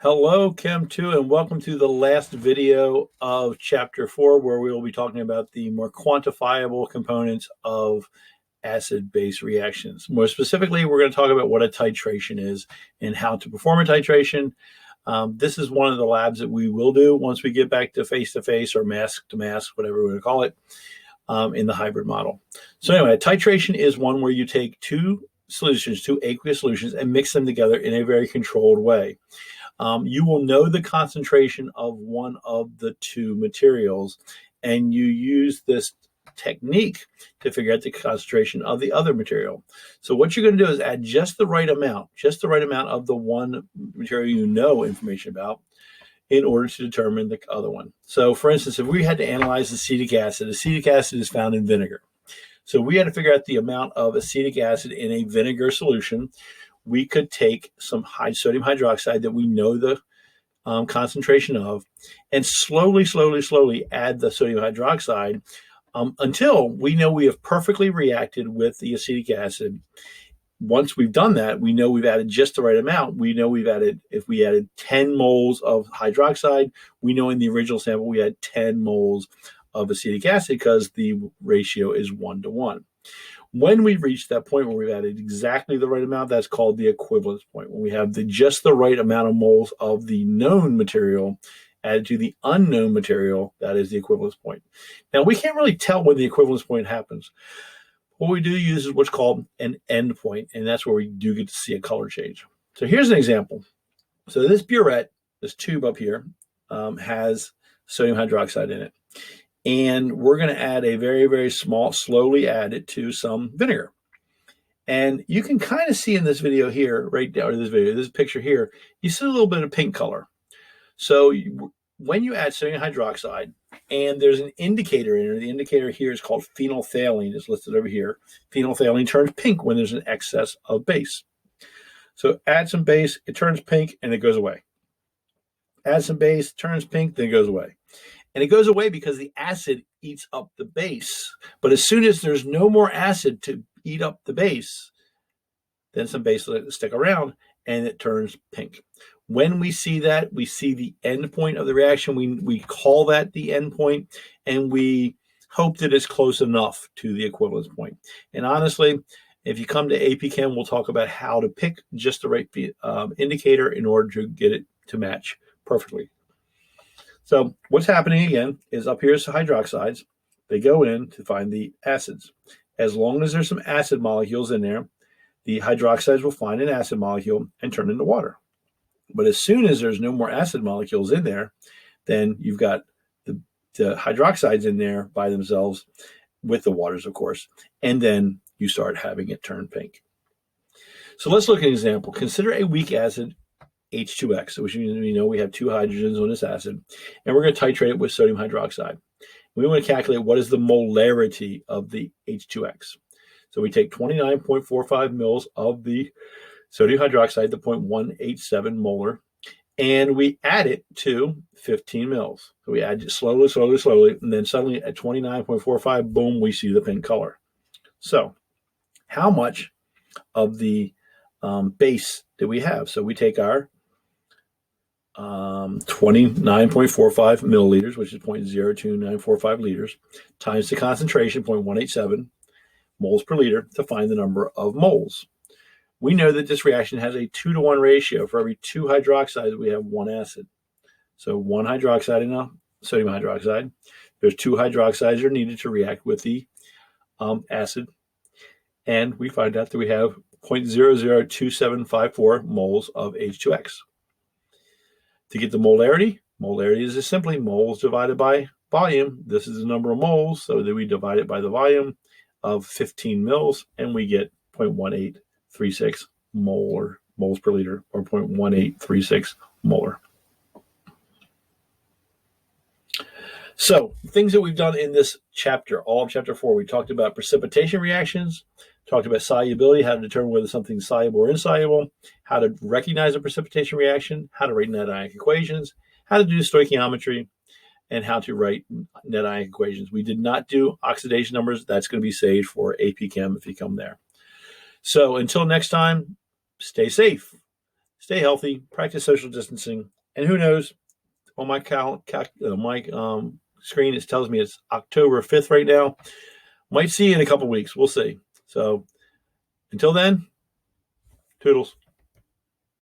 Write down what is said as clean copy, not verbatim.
Hello, Chem 2, and welcome to the last video of Chapter 4, where we will be talking about the more quantifiable components of acid-base reactions. More specifically, we're going to talk about what a titration is and how to perform a titration. This is one of the labs that we will do once we get back to face-to-face or mask-to-mask, whatever we're going to call it, in the hybrid model. So anyway, a titration is one where you take two aqueous solutions, and mix them together in a very controlled way. You will know the concentration of one of the two materials, and you use this technique to figure out the concentration of the other material. So what you're going to do is add just the right amount of the one material you know information about in order to determine the other one. So for instance, if we had to analyze acetic acid is found in vinegar. So we had to figure out the amount of acetic acid in a vinegar solution. We could take some sodium hydroxide that we know the concentration of, and slowly add the sodium hydroxide until we know we have perfectly reacted with the acetic acid. Once we've done that, we know we've added just the right amount. We know if we added 10 moles of hydroxide, we know in the original sample we had 10 moles of acetic acid because the ratio is 1:1. When we reach that point where we've added exactly the right amount, that's called the equivalence point. When we have just the right amount of moles of the known material added to the unknown material, that is the equivalence point. Now, we can't really tell when the equivalence point happens. What we do use is what's called an end point, and that's where we do get to see a color change. So here's an example. So this burette, this tube up here, has sodium hydroxide in it. And we're going to add a very small, slowly add it to some vinegar. And you can kind of see in this video here, right down to this picture here, you see a little bit of pink color. So when you add sodium hydroxide, and there's an indicator in it, the indicator here is called phenolphthalein, it's listed over here. Phenolphthalein turns pink when there's an excess of base. So add some base, it turns pink, and it goes away. Add some base, turns pink, then it goes away. And it goes away because the acid eats up the base. But as soon as there's no more acid to eat up the base, then some base will stick around and it turns pink. When we see that, we see the end point of the reaction. We call that the end point, and we hope that it's close enough to the equivalence point. And honestly, if you come to AP Chem, we'll talk about how to pick just the right indicator in order to get it to match perfectly. So what's happening again is up here is the hydroxides. They go in to find the acids. As long as there's some acid molecules in there, the hydroxides will find an acid molecule and turn into water. But as soon as there's no more acid molecules in there, then you've got the hydroxides in there by themselves with the waters, of course, and then you start having it turn pink. So let's look at an example. Consider a weak acid, H2X, which means we know we have two hydrogens on this acid, and we're going to titrate it with sodium hydroxide. We want to calculate what is the molarity of the H2X. So we take 29.45 mils of the sodium hydroxide, the 0.187 molar, and we add it to 15 mils. So we add it slowly, and then suddenly at 29.45, boom, we see the pink color. So how much of the base do we have? So we take our 29.45 milliliters, which is 0.02945 liters, times the concentration, 0.187 moles per liter, to find the number of moles. We know that this reaction has a 2-to-1 ratio. For every 2 hydroxides, we have 1 acid. So 1 hydroxide and a sodium hydroxide. There's 2 hydroxides are needed to react with the acid. And we find out that we have 0.002754 moles of H2X. To get the molarity is just simply moles divided by volume. This is the number of moles, so that we divide it by the volume of 15 mils, and we get 0.1836 moles per liter, or 0.1836 molar. So things that we've done in this chapter, all of chapter 4, we talked about precipitation reactions, talked about solubility, how to determine whether something's soluble or insoluble, how to recognize a precipitation reaction, how to write net ionic equations, how to do stoichiometry, and how to write net ionic equations. We did not do oxidation numbers. That's going to be saved for AP Chem if you come there. So until next time, stay safe, stay healthy, practice social distancing, and who knows, on my screen it tells me it's October 5th right now. Might see you in a couple weeks. We'll see. So until then, toodles.